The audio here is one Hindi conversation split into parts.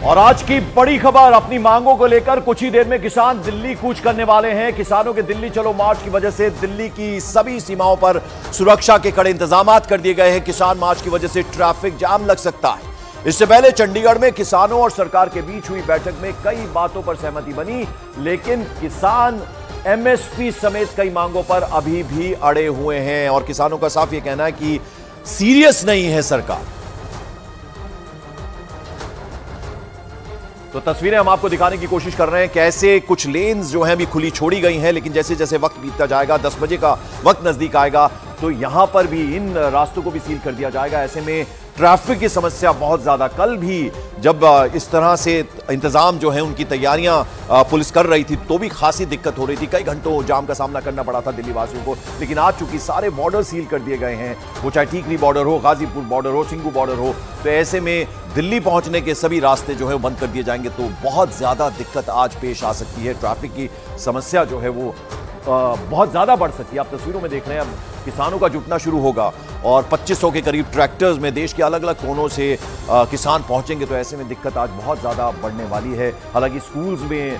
और आज की बड़ी खबर, अपनी मांगों को लेकर कुछ ही देर में किसान दिल्ली कूच करने वाले हैं। किसानों के दिल्ली चलो मार्च की वजह से दिल्ली की सभी सीमाओं पर सुरक्षा के कड़े इंतजाम कर दिए गए हैं। किसान मार्च की वजह से ट्रैफिक जाम लग सकता है। इससे पहले चंडीगढ़ में किसानों और सरकार के बीच हुई बैठक में कई बातों पर सहमति बनी, लेकिन किसान एमएसपी समेत कई मांगों पर अभी भी अड़े हुए हैं और किसानों का साफ यह कहना है कि सीरियस नहीं है सरकार। तो तस्वीरें हम आपको दिखाने की कोशिश कर रहे हैं कैसे कुछ लेन्स जो हैं अभी खुली छोड़ी गई हैं, लेकिन जैसे जैसे वक्त बीतता जाएगा, 10 बजे का वक्त नजदीक आएगा तो यहां पर भी इन रास्तों को भी सील कर दिया जाएगा। ऐसे में ट्रैफिक की समस्या बहुत ज्यादा, कल भी जब इस तरह से इंतजाम जो है उनकी तैयारियां पुलिस कर रही थी तो भी खासी दिक्कत हो रही थी, कई घंटों जाम का सामना करना पड़ा था दिल्ली वासियों को। लेकिन आज चूंकि सारे बॉर्डर सील कर दिए गए हैं, वो चाहे टीकरी बॉर्डर हो, गाजीपुर बॉर्डर हो, सिंगू बॉर्डर हो, तो ऐसे में दिल्ली पहुंचने के सभी रास्ते जो है बंद कर दिए जाएंगे तो बहुत ज्यादा दिक्कत आज पेश आ सकती है। ट्रैफिक की समस्या जो है वो बहुत ज्यादा बढ़ सकती है। आप तस्वीरों में देख रहे हैं अब किसानों का जुटना शुरू होगा और 2500 के करीब ट्रैक्टर्स में देश के अलग अलग कोनों से किसान पहुंचेंगे, तो ऐसे में दिक्कत आज बहुत ज्यादा बढ़ने वाली है। हालांकि स्कूल्स में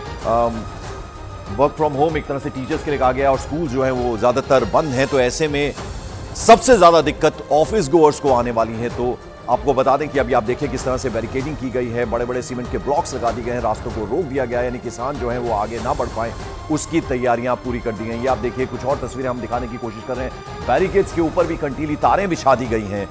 वर्क फ्रॉम होम एक तरह से टीचर्स के लिए कहा गया और स्कूल जो है वो ज्यादातर बंद हैं, तो ऐसे में सबसे ज्यादा दिक्कत ऑफिस गोअर्स को आने वाली है। तो आपको बता दें कि अभी आप देखिए किस तरह से बैरिकेडिंग की गई है, बड़े बड़े सीमेंट के ब्लॉक्स लगा दिए गए हैं, रास्तों को रोक दिया गया है, यानी किसान जो है वो आगे ना बढ़ पाए उसकी तैयारियां पूरी कर दी गई हैं। ये आप देखिए कुछ और तस्वीरें हम दिखाने की कोशिश कर रहे हैं। बैरिकेड्स के ऊपर भी कंटीली तारें बिछा दी गई हैं,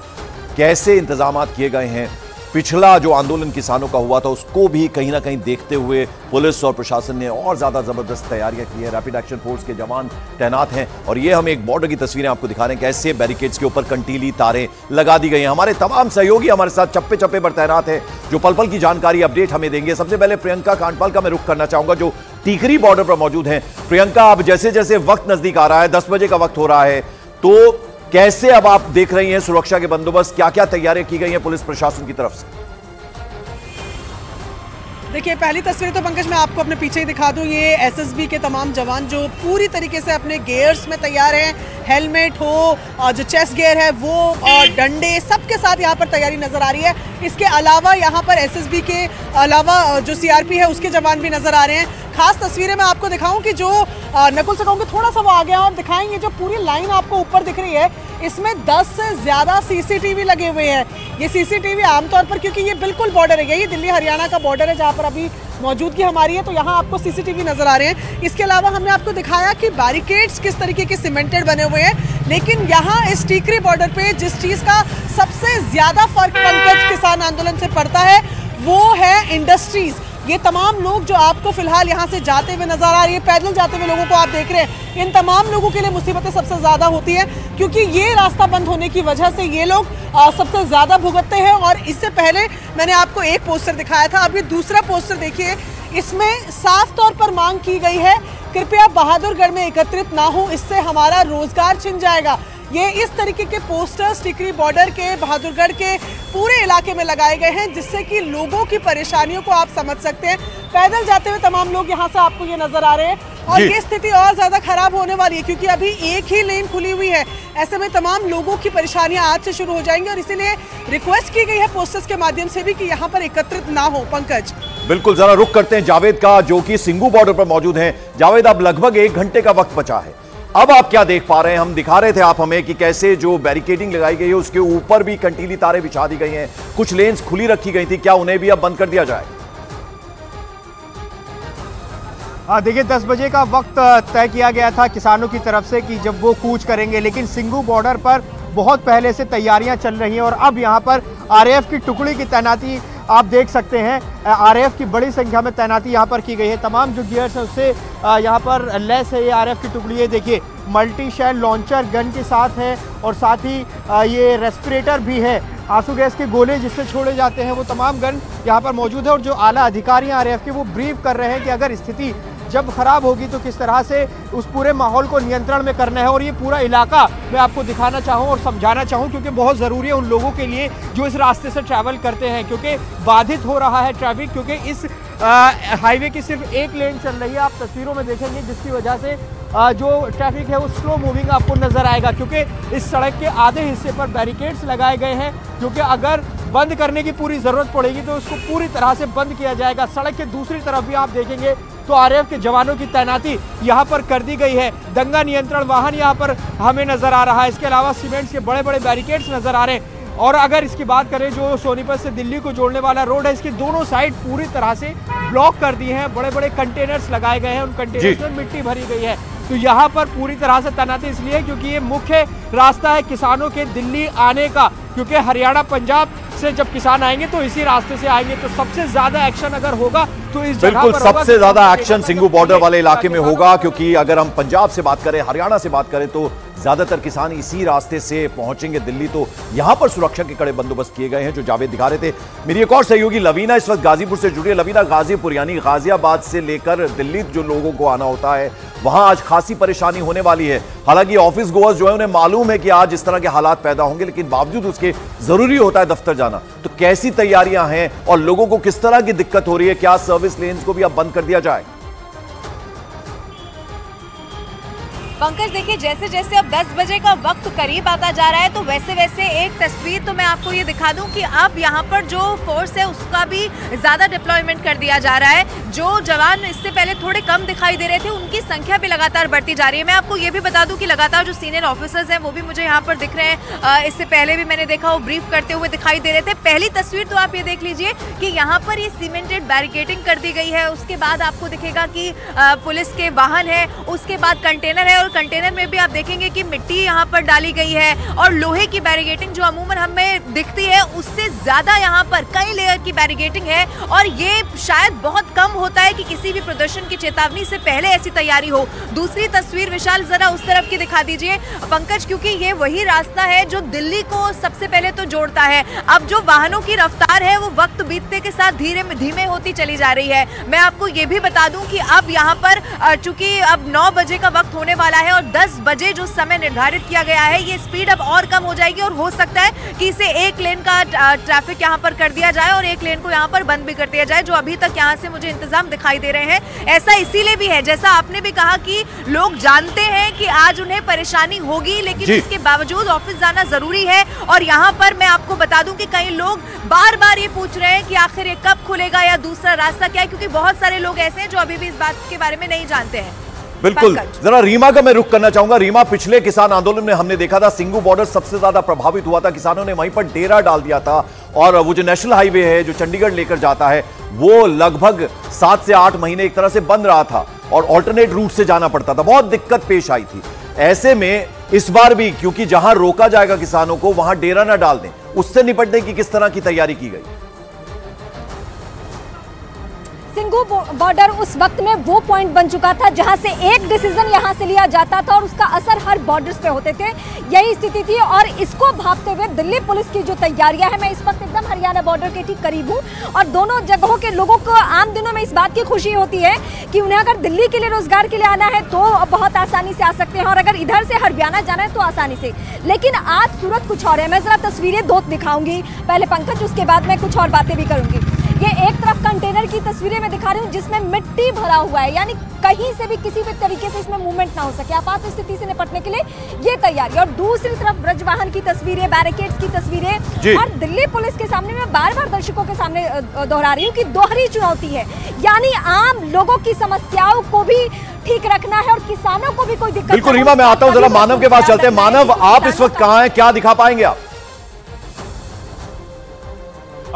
कैसे इंतजाम किए गए हैं। पिछला जो आंदोलन किसानों का हुआ था उसको भी कहीं ना कहीं देखते हुए पुलिस और प्रशासन ने और ज्यादा जबरदस्त तैयारियां की है। रैपिड एक्शन फोर्स के जवान तैनात हैं और ये हम एक बॉर्डर की तस्वीरें आपको दिखा रहे हैं कैसे बैरिकेड्स के ऊपर कंटीली तारें लगा दी गई हैं। हमारे तमाम सहयोगी हमारे साथ चप्पे चप्पे पर तैनात हैं जो पल पल की जानकारी अपडेट हमें देंगे। सबसे पहले प्रियंका कांडपाल का मैं रुख करना चाहूंगा जो टीकरी बॉर्डर पर मौजूद हैं। प्रियंका, अब जैसे जैसे वक्त नजदीक आ रहा है, 10 बजे का वक्त हो रहा है, तो कैसे अब आप देख रही हैं सुरक्षा के बंदोबस्त, क्या क्या तैयारियां की गई हैं पुलिस प्रशासन की तरफ से? देखिए, पहली तस्वीर तो पंकज मैं आपको अपने पीछे ही दिखा दूं, ये एसएसबी के तमाम जवान जो पूरी तरीके से अपने गियर्स में तैयार हैं, हेलमेट हो और जो चेस्ट गियर है वो और डंडे सबके साथ यहाँ पर तैयारी नजर आ रही है। इसके अलावा यहाँ पर एसएसबी के अलावा जो सीआरपी है उसके जवान भी नजर आ रहे हैं। खास तस्वीरें मैं आपको दिखाऊं कि जो नकुल से कहूँगी थोड़ा सा वो आ गया और दिखाएंगे जो पूरी लाइन आपको ऊपर दिख रही है इसमें 10 से ज्यादा सीसीटीवी लगे हुए हैं। ये सीसीटीवी आमतौर पर, क्योंकि ये बिल्कुल बॉर्डर है, यही दिल्ली हरियाणा का बॉर्डर है जहाँ पर अभी मौजूदगी हमारी है, तो यहाँ आपको सीसीटीवी नजर आ रहे हैं। इसके अलावा हमने आपको दिखाया कि बैरिकेड्स किस तरीके के सीमेंटेड बने हुए हैं, लेकिन यहाँ इस टीकरी बॉर्डर पे जिस चीज का सबसे ज्यादा फर्क पंकज किसान आंदोलन से पड़ता है वो है इंडस्ट्रीज। ये तमाम लोग जो आपको फिलहाल यहाँ से जाते हुए नजर आ रही है, पैदल जाते हुए लोगों को आप देख रहे हैं, इन तमाम लोगों के लिए मुसीबतें सबसे ज्यादा होती है क्योंकि ये रास्ता बंद होने की वजह से ये लोग सबसे ज्यादा भुगतते हैं। और इससे पहले मैंने आपको एक पोस्टर दिखाया था, अभी दूसरा पोस्टर देखिए, इसमें साफ तौर पर मांग की गई है कृपया बहादुरगढ़ में एकत्रित ना हो, इससे हमारा रोजगार छिन जाएगा। ये इस तरीके के पोस्टर्स टिकरी बॉर्डर के बहादुरगढ़ के पूरे इलाके में लगाए गए हैं जिससे कि लोगों की परेशानियों को आप समझ सकते हैं। पैदल जाते हुए तमाम लोग यहाँ से आपको ये नजर आ रहे हैं और ये स्थिति और ज्यादा खराब होने वाली है क्योंकि अभी एक ही लेन खुली हुई है। ऐसे में तमाम लोगों की परेशानियां आज से शुरू हो जाएंगी और इसीलिए रिक्वेस्ट की गई है पोस्टर्स के माध्यम से भी कि यहाँ पर एकत्रित ना हो। पंकज, बिल्कुल, जरा रुख करते हैं जावेद का जो कि सिंगू बॉर्डर पर मौजूद हैं। जावेद, अब लगभग 1 घंटे का वक्त बचा है, अब आप क्या देख पा रहे हैं? हम दिखा रहे थे आप हमें कि कैसे जो बैरिकेडिंग लगाई गई है उसके ऊपर भी कंटीली तारें बिछा दी गई हैं, कुछ लेन्स खुली रखी गई थी, क्या उन्हें भी अब बंद कर दिया जाए? देखिए, 10 बजे का वक्त तय किया गया था किसानों की तरफ से कि जब वो कूच करेंगे, लेकिन सिंगू बॉर्डर पर बहुत पहले से तैयारियां चल रही हैं और अब यहाँ पर आरएएफ की टुकड़ी की तैनाती आप देख सकते हैं। आरएएफ की बड़ी संख्या में तैनाती यहाँ पर की गई है, तमाम जो गियर्स है उससे यहाँ पर लेस है ये आरएएफ की टुकड़ी है। देखिए, मल्टी शेल लॉन्चर गन के साथ है और साथ ही ये रेस्पिरेटर भी है, आंसू गैस के गोले जिससे छोड़े जाते हैं वो तमाम गन यहाँ पर मौजूद है। और जो आला अधिकारी हैं आरएएफ के वो ब्रीफ कर रहे हैं कि अगर स्थिति जब खराब होगी तो किस तरह से उस पूरे माहौल को नियंत्रण में करना है। और ये पूरा इलाका मैं आपको दिखाना चाहूँ और समझाना चाहूँ क्योंकि बहुत ज़रूरी है उन लोगों के लिए जो इस रास्ते से ट्रैवल करते हैं, क्योंकि बाधित हो रहा है ट्रैफिक, क्योंकि इस हाईवे की सिर्फ एक लेन चल रही है। आप तस्वीरों में देखेंगे जिसकी वजह से जो ट्रैफिक है वो स्लो मूविंग आपको नजर आएगा, क्योंकि इस सड़क के आधे हिस्से पर बैरिकेड्स लगाए गए हैं, क्योंकि अगर बंद करने की पूरी जरूरत पड़ेगी तो उसको पूरी तरह से बंद किया जाएगा। सड़क के दूसरी तरफ भी आप देखेंगे तो आरएएफ के जवानों की तैनाती यहाँ पर कर दी गई है। दंगा नियंत्रण वाहन यहाँ पर हमें नजर आ रहा है। इसके अलावा सीमेंट के बड़े बड़े बैरिकेड्स नजर आ रहे हैं। और अगर इसकी बात करें जो सोनीपत से दिल्ली को जोड़ने वाला रोड है, इसकी दोनों साइड पूरी तरह से ब्लॉक कर दिए हैं। बड़े बड़े कंटेनर्स लगाए गए हैं, उन कंटेनर्स में मिट्टी भरी गई है। तो यहाँ पर पूरी तरह से तैनाती इसलिए क्योंकि ये मुख्य रास्ता है किसानों के दिल्ली आने का, क्योंकि हरियाणा पंजाब से जब किसान आएंगे तो इसी रास्ते से आएंगे। तो सबसे ज्यादा एक्शन अगर होगा तो इस बिल्कुल सबसे ज्यादा एक्शन सिंघू बॉर्डर वाले इलाके में होगा, क्योंकि अगर हम पंजाब से बात करें, हरियाणा से बात करें तो ज्यादातर किसान इसी रास्ते से पहुंचेंगे दिल्ली। तो यहां पर सुरक्षा के कड़े बंदोबस्त किए गए हैं, जो जावेद दिखा रहे थे। मेरी एक और सहयोगी लवीना इस वक्त गाजीपुर से जुड़ी है। लवीना, गाजीपुर यानी गाजियाबाद से लेकर दिल्ली जो लोगों को आना होता है, वहां आज खासी परेशानी होने वाली है। हालांकि ऑफिस गोअर्स जो है उन्हें मालूम है कि आज इस तरह के हालात पैदा होंगे, लेकिन बावजूद उसके जरूरी होता है दफ्तर जाना। तो कैसी तैयारियां हैं और लोगों को किस तरह की दिक्कत हो रही है? क्या सर्विस लेन्स को भी अब बंद कर दिया जाए? पंकज, देखिए जैसे जैसे अब 10 बजे का वक्त करीब आता जा रहा है तो वैसे वैसे एक तस्वीर तो मैं आपको ये दिखा दूं कि अब यहाँ पर जो फोर्स है उसका भी ज़्यादा डिप्लॉयमेंट कर दिया जा रहा है। जो जवान इससे पहले थोड़े कम दिखाई दे रहे थे उनकी संख्या भी लगातार बढ़ती जा रही है। मैं आपको ये भी बता दूं कि लगातार जो सीनियर ऑफिसर्स हैं वो भी मुझे यहाँ पर दिख रहे हैं। इससे पहले भी मैंने देखा वो ब्रीफ करते हुए दिखाई दे रहे थे। पहली तस्वीर तो आप ये देख लीजिए कि यहाँ पर ये सीमेंटेड बैरिकेडिंग कर दी गई है। उसके बाद आपको दिखेगा कि पुलिस के वाहन है, उसके बाद कंटेनर है और कंटेनर में भी आप देखेंगे कि मिट्टी यहाँ पर डाली गई है और लोहे की बैरिकेडिंग जो अमूमन हमें दिखती है उससे ज्यादा यहाँ पर कई लेयर की बैरिकेडिंग है। और ये शायद बहुत कम होता है कि किसी भी प्रदर्शन की चेतावनी से पहले ऐसी तैयारी हो। दूसरी तस्वीर विशाल जरा उस तरफ की दिखा दीजिए पंकज, क्योंकि ये वही रास्ता है जो दिल्ली को सबसे पहले तो जोड़ता है। अब जो वाहनों की रफ्तार है वो वक्त बीतने के साथ धीमे होती चली जा रही है। मैं आपको ये भी बता दूं कि अब यहाँ पर चूंकि अब 9 बजे का वक्त होने वाला है और 10 बजे जो समय निर्धारित किया गया है, ये स्पीड अब और कम हो जाएगी और हो सकता है कि इसे एक लेन का ट्रैफिक यहाँ पर कर दिया जाए और एक लेन को यहाँ पर बंद भी कर दिया जाए, जो अभी तक यहाँ से मुझे इंतजाम दिखाई दे रहे हैं। ऐसा इसीलिए भी है, जैसा आपने भी कहा कि लोग जानते हैं कि आज उन्हें परेशानी होगी, लेकिन इसके बावजूद ऑफिस जाना जरूरी है। और यहाँ पर मैं आपको बता दूं कि कई लोग बार बार ये पूछ रहे हैं कि आखिर ये कब खुलेगा या दूसरा रास्ता क्या है, क्योंकि बहुत सारे लोग ऐसे हैं जो अभी भी इस बात के बारे में नहीं जानते हैं। बिल्कुल, जरा रीमा का मैं रुख करना चाहूंगा। रीमा, पिछले किसान आंदोलन में हमने देखा था सिंघू बॉर्डर सबसे ज्यादा प्रभावित हुआ था। किसानों ने वहीं पर डेरा डाल दिया था और वो जो नेशनल हाईवे है जो चंडीगढ़ लेकर जाता है वो लगभग 7 से 8 महीने एक तरह से बंद रहा था और ऑल्टरनेट रूट से जाना पड़ता था। बहुत दिक्कत पेश आई थी। ऐसे में इस बार भी क्योंकि जहां रोका जाएगा किसानों को वहां डेरा ना डाल दें, उससे निपटने की किस तरह की तैयारी की गई? सिंघू बॉर्डर उस वक्त में वो पॉइंट बन चुका था जहां से एक डिसीजन यहां से लिया जाता था और उसका असर हर बॉर्डर्स पे होते थे। यही स्थिति थी और इसको भांपते हुए दिल्ली पुलिस की जो तैयारियां हैं, मैं इस वक्त एकदम हरियाणा बॉर्डर के ठीक करीब हूं और दोनों जगहों के लोगों को आम दिनों में इस बात की खुशी होती है कि उन्हें अगर दिल्ली के लिए रोजगार के लिए आना है तो बहुत आसानी से आ सकते हैं और अगर इधर से हरियाणा जाना है तो आसानी से। लेकिन आज सूरत कुछ और है। मैं जरा तस्वीरें 2 दिखाऊंगी पहले पंकज, उसके बाद मैं कुछ और बातें भी करूंगी। ये एक तरफ कंटेनर की तस्वीरें मैं दिखा रही हूँ जिसमें मिट्टी भरा हुआ है, यानी कहीं से भी किसी भी तरीके से इसमें मूवमेंट ना हो सके। आपात स्थिति से निपटने के लिए ये तैयारी। और दूसरी तरफ ब्रजवाहन की तस्वीरें, बैरिकेड्स की तस्वीरें और दिल्ली पुलिस के सामने मैं बार बार दर्शकों के सामने दोहरा रही हूँ कि दोहरी चुनौती है, यानी आम लोगों की समस्याओं को भी ठीक रखना है और किसानों को भी कोई दिक्कत। बिल्कुल रीमा, मैं आता हूँ, जरा मानव के पास चलते हैं। मानव, आप इस वक्त कहाँ हैं, क्या दिखा पाएंगे आप?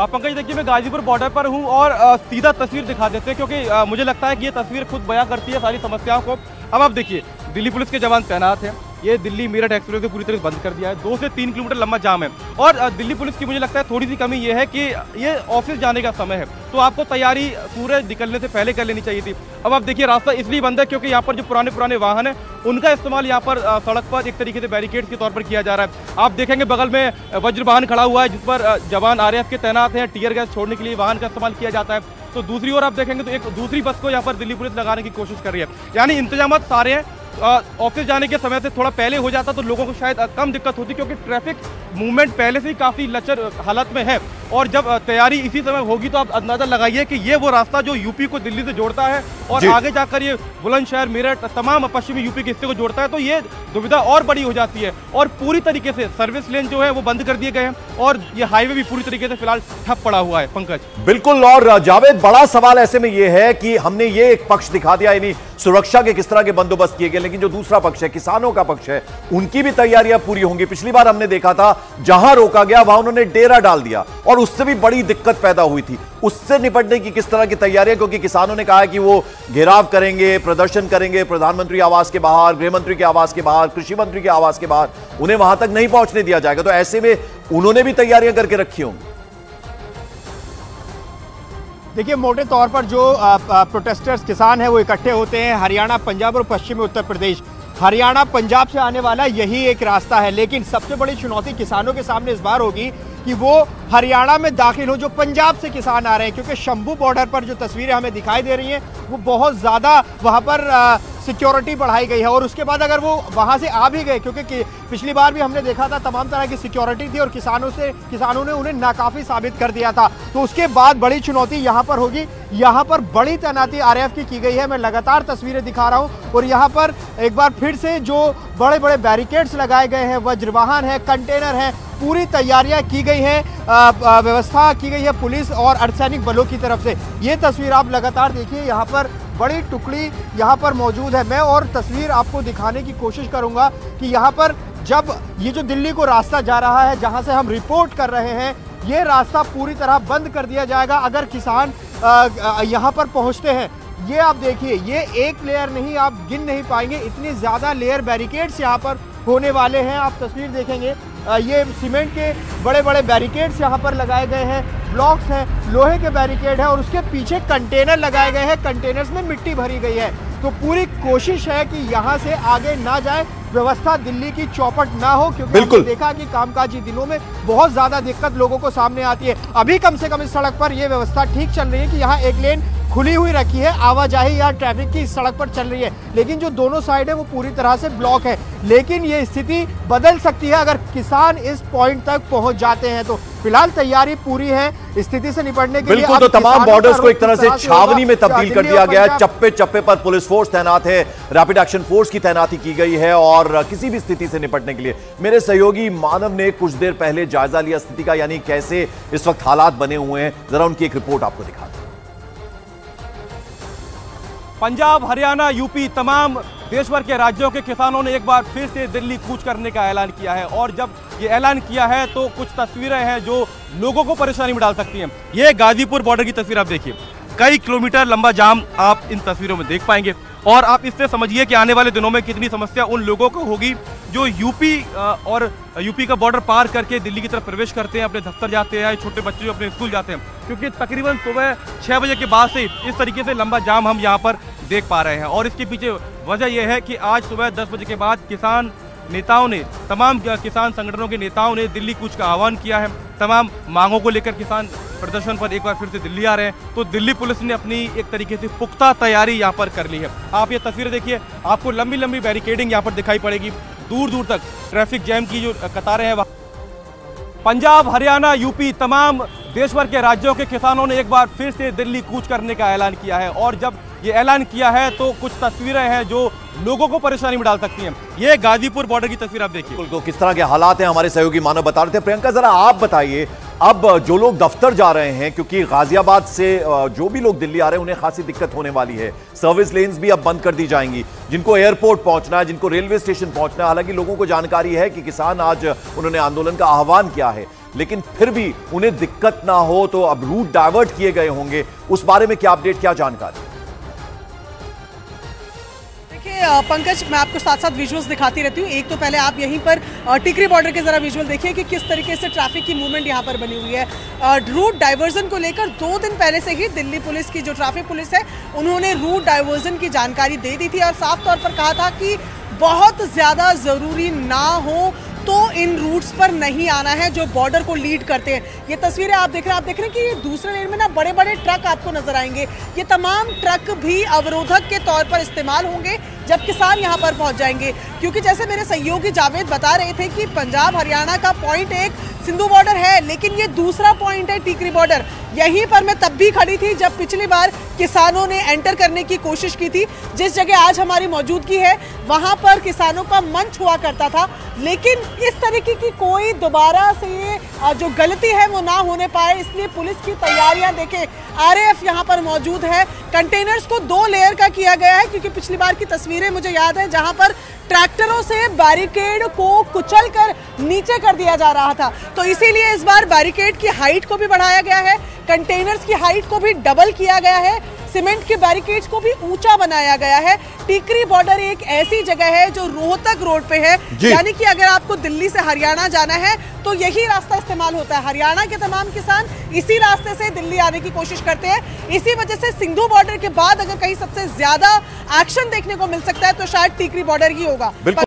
पंकज देखिए, मैं गाजीपुर बॉर्डर पर हूं और सीधा तस्वीर दिखा देते हैं क्योंकि मुझे लगता है कि ये तस्वीर खुद बयां करती है सारी समस्याओं को। अब आप देखिए, दिल्ली पुलिस के जवान तैनात हैं। ये दिल्ली मेरठ एक्सप्रेस को पूरी तरह से बंद कर दिया है। 2 से 3 किलोमीटर लंबा जाम है और दिल्ली पुलिस की मुझे लगता है थोड़ी सी कमी ये है कि ये ऑफिस जाने का समय है, तो आपको तैयारी सूरज निकलने से पहले कर लेनी चाहिए थी। अब आप देखिए, रास्ता इसलिए बंद है क्योंकि यहाँ पर जो पुराने वाहन है उनका इस्तेमाल यहाँ पर सड़क पर एक तरीके से बैरिकेड्स के तौर पर किया जा रहा है। आप देखेंगे बगल में वज्र वाहन खड़ा हुआ है जिस पर जवान आरएएफ के तैनात हैं। टीयर गैस छोड़ने के लिए वाहन का इस्तेमाल किया जाता है। तो दूसरी ओर आप देखेंगे तो एक दूसरी बस को यहाँ पर दिल्ली पुलिस लगाने की कोशिश कर रही है। यानी इंतजाम सारे हैं, ऑफिस जाने के समय से थोड़ा पहले हो जाता तो लोगों को शायद कम दिक्कत होती, क्योंकि ट्रैफिक मूवमेंट पहले से ही काफ़ी लचर हालत में है। और जब तैयारी इसी समय होगी तो आप अंदाजा लगाइए कि ये वो रास्ता जो यूपी को दिल्ली से जोड़ता है और आगे जाकर ये बुलंदशहर, मेरठ, तमाम पश्चिमी यूपी के हिस्से को जोड़ता है, तो ये दुविधा और बड़ी हो जाती है। और पूरी तरीके से सर्विस लेन जो है वो बंद कर दिए गए हैं और ये हाईवे भी पूरी तरीके से फिलहाल ठप पड़ा हुआ है। पंकज, बिल्कुल। और जावेद, बड़ा सवाल ऐसे में ये है कि हमने ये एक पक्ष दिखा दिया, यानी सुरक्षा के किस तरह के बंदोबस्त किए गए, लेकिन जो दूसरा पक्ष है, किसानों का पक्ष है, उनकी भी तैयारियां पूरी होंगी। पिछली बार हमने देखा था जहां रोका गया वहां उन्होंने डेरा डाल दिया और उससे भी बड़ी दिक्कत पैदा हुई थी। उससे निपटने की किस तरह की तैयारियां, क्योंकि किसानों ने कहा है कि वो घेराव करेंगे, प्रदर्शन करेंगे प्रधानमंत्री आवास के बाहर, गृह मंत्री के आवास के बाहर, कृषि मंत्री के आवास के बाहर, उन्हें वहां तक नहीं पहुंचने दिया जाएगा। तो ऐसे में उन्होंने भी तैयारियां करके रखी होंगी। देखिए, मोटे तौर पर जो प्रोटेस्टर्स किसान हैं वो इकट्ठे होते हैं हरियाणा, पंजाब और पश्चिमी उत्तर प्रदेश। हरियाणा, पंजाब से आने वाला यही एक रास्ता है, लेकिन सबसे बड़ी चुनौती किसानों के सामने इस बार होगी कि वो हरियाणा में दाखिल हो जो पंजाब से किसान आ रहे हैं, क्योंकि शंभू बॉर्डर पर जो तस्वीरें हमें दिखाई दे रही हैं वो बहुत ज़्यादा वहाँ पर सिक्योरिटी बढ़ाई गई है। और उसके बाद अगर वो वहाँ से आ भी गए, क्योंकि पिछली बार भी हमने देखा था तमाम तरह की सिक्योरिटी थी और किसानों ने उन्हें नाकाफी साबित कर दिया था, तो उसके बाद बड़ी चुनौती यहाँ पर होगी। यहाँ पर बड़ी तैनाती आरएएफ की गई है, मैं लगातार तस्वीरें दिखा रहा हूँ। और यहाँ पर एक बार फिर से जो बड़े बड़े बैरिकेड्स लगाए गए हैं, वज्रवाहन है, कंटेनर है, पूरी तैयारियां की गई हैं, व्यवस्था की गई है पुलिस और अर्धसैनिक बलों की तरफ से। ये तस्वीर आप लगातार देखिए, यहाँ पर बड़ी टुकड़ी यहाँ पर मौजूद है। मैं और तस्वीर आपको दिखाने की कोशिश करूँगा कि यहाँ पर जब ये जो दिल्ली को रास्ता जा रहा है, जहाँ से हम रिपोर्ट कर रहे हैं, ये रास्ता पूरी तरह बंद कर दिया जाएगा अगर किसान यहाँ पर पहुँचते हैं। ये आप देखिए, ये एक लेयर नहीं, आप गिन नहीं पाएंगे, इतनी ज़्यादा लेयर बैरिकेड्स यहाँ पर होने वाले हैं। आप तस्वीर देखेंगे, ये सीमेंट के बड़े बड़े बैरिकेड्स यहाँ पर लगाए गए हैं, ब्लॉक्स हैं, लोहे के बैरिकेड है और उसके पीछे कंटेनर लगाए गए हैं, कंटेनर्स में मिट्टी भरी गई है। तो पूरी कोशिश है कि यहाँ से आगे ना जाए, व्यवस्था दिल्ली की चौपट ना हो, क्योंकि हमने देखा कि कामकाजी दिनों में बहुत ज्यादा दिक्कत लोगों को सामने आती है। अभी कम से कम इस सड़क पर यह व्यवस्था ठीक चल रही है कि यहाँ एक लेन खुली हुई रखी है, आवाजाही या ट्रैफिक की इस सड़क पर चल रही है, लेकिन जो दोनों साइड है वो पूरी तरह से ब्लॉक है। लेकिन ये स्थिति बदल सकती है अगर किसान इस पॉइंट तक पहुंच जाते हैं। तो फिलहाल तैयारी पूरी है स्थिति से निपटने के लिए। बिल्कुल, तो तमाम बॉर्डर्स को एक तरह से छावनी में तब्दील कर दिया गया है। चप्पे चप्पे पर पुलिस फोर्स तैनात है, रैपिड एक्शन फोर्स की तैनाती की गई है और किसी भी स्थिति से निपटने के लिए मेरे सहयोगी मानव ने कुछ देर पहले जायजा लिया स्थिति का, यानी कैसे इस वक्त हालात बने हुए हैं। जरा उनकी एक रिपोर्ट आपको दिखाते हैं। पंजाब, हरियाणा, यूपी, तमाम देश भर के राज्यों के किसानों ने एक बार फिर से दिल्ली कूच करने का ऐलान किया है और जब ये ऐलान किया है तो कुछ तस्वीरें हैं जो लोगों को परेशानी में डाल सकती हैं। ये गाजीपुर बॉर्डर की तस्वीर आप देखिए, कई किलोमीटर लंबा जाम आप इन तस्वीरों में देख पाएंगे और आप इससे समझिए कि आने वाले दिनों में कितनी समस्या उन लोगों को होगी जो यूपी का बॉर्डर पार करके दिल्ली की तरफ प्रवेश करते हैं, अपने दफ्तर जाते हैं, छोटे बच्चे जो अपने स्कूल जाते हैं, क्योंकि तकरीबन सुबह 6 बजे के बाद से इस तरीके से लंबा जाम हम यहाँ पर देख पा रहे हैं। और इसके पीछे वजह यह है कि आज सुबह 10 बजे के बाद किसान नेताओं ने, तमाम किसान संगठनों के नेताओं ने दिल्ली कूच का आह्वान किया है। तमाम मांगों को लेकर किसान प्रदर्शन पर एक बार फिर से दिल्ली आ रहे हैं, तो दिल्ली पुलिस ने अपनी एक तरीके से पुख्ता तैयारी यहाँ पर कर ली है। आप ये तस्वीरें देखिए, आपको लंबी लंबी बैरिकेडिंग यहाँ पर दिखाई पड़ेगी, दूर दूर तक ट्रैफिक जैम की जो कतारें हैं। पंजाब, हरियाणा, यूपी, तमाम देश भर के राज्यों के किसानों ने एक बार फिर से दिल्ली कूच करने का ऐलान किया है और जब ये ऐलान किया है तो कुछ तस्वीरें हैं जो लोगों को परेशानी में डाल सकती हैं। ये गाजीपुर बॉर्डर की तस्वीर आप देखिए। तो किस तरह के हालात हैं हमारे सहयोगी मानव बता रहे थे। प्रियंका, जरा आप बताइए, अब जो लोग दफ्तर जा रहे हैं, क्योंकि गाजियाबाद से जो भी लोग दिल्ली आ रहे हैं उन्हें खासी दिक्कत होने वाली है, सर्विस लेन्स भी अब बंद कर दी जाएंगी, जिनको एयरपोर्ट पहुंचना है, जिनको रेलवे स्टेशन पहुंचना है। हालांकि लोगों को जानकारी है कि किसान आज उन्होंने आंदोलन का आह्वान किया है, लेकिन फिर भी उन्हें दिक्कत ना हो तो अब रूट डाइवर्ट किए गए होंगे। उस बारे में क्या अपडेट, क्या जानकारी? पंकज, मैं आपको साथ साथ विजुअल्स दिखाती रहती हूँ। एक तो पहले आप यहीं पर टिकरी बॉर्डर के जरा विजुअल देखिए कि किस तरीके से ट्रैफिक की मूवमेंट यहाँ पर बनी हुई है। रूट डाइवर्जन को लेकर 2 दिन पहले से ही दिल्ली पुलिस की जो ट्रैफिक पुलिस है उन्होंने रूट डाइवर्जन की जानकारी दे दी थी और साफ तौर पर कहा था कि बहुत ज़्यादा ज़रूरी ना हो तो इन रूट्स पर नहीं आना है जो बॉर्डर को लीड करते हैं। ये तस्वीरें आप देख रहे हैं कि ये दूसरे लेन में ना बड़े बड़े ट्रक आपको नजर आएंगे। ये तमाम ट्रक भी अवरोधक के तौर पर इस्तेमाल होंगे जब किसान यहाँ पर पहुंच जाएंगे, क्योंकि जैसे मेरे सहयोगी जावेद बता रहे थे कि पंजाब हरियाणा का पॉइंट एक सिंधु बॉर्डर है, लेकिन ये दूसरा पॉइंट है टीकरी बॉर्डर। यहीं पर मैं तब भी खड़ी थी जब पिछली बार किसानों ने एंटर करने की कोशिश की थी। जिस जगह आज हमारी मौजूदगी है वहां पर किसानों का मंच हुआ करता था, लेकिन इस तरीके की कोई दोबारा से जो गलती है वो ना होने पाए, इसलिए पुलिस की तैयारियां देखें। आरएएफ यहां पर मौजूद है। कंटेनर्स को 2 लेयर का किया गया है, क्योंकि पिछली बार की तस्वीरें मुझे याद है जहां पर ट्रैक्टरों से बैरिकेड को कुचलकर नीचे कर दिया जा रहा था। तो इसीलिए इस बार बैरिकेड की हाइट को भी बढ़ाया गया है, कंटेनर्स की हाइट को भी डबल किया गया है, सीमेंट के बैरिकेड्स को भी ऊंचा बनाया गया है। टीकरी बॉर्डर एक ऐसी जगह है जो रोहतक रोड पे है, यानी कि अगर आपको दिल्ली से हरियाणा जाना है तो यही रास्ता इस्तेमाल होता है। हरियाणा के तमाम किसान इसी रास्ते से दिल्ली आने की कोशिश करते हैं। इसी वजह से सिंधु बॉर्डर के बाद अगर कहीं सबसे ज्यादा एक्शन देखने को मिल सकता है तो शायद टीकरी बॉर्डर ही होगा।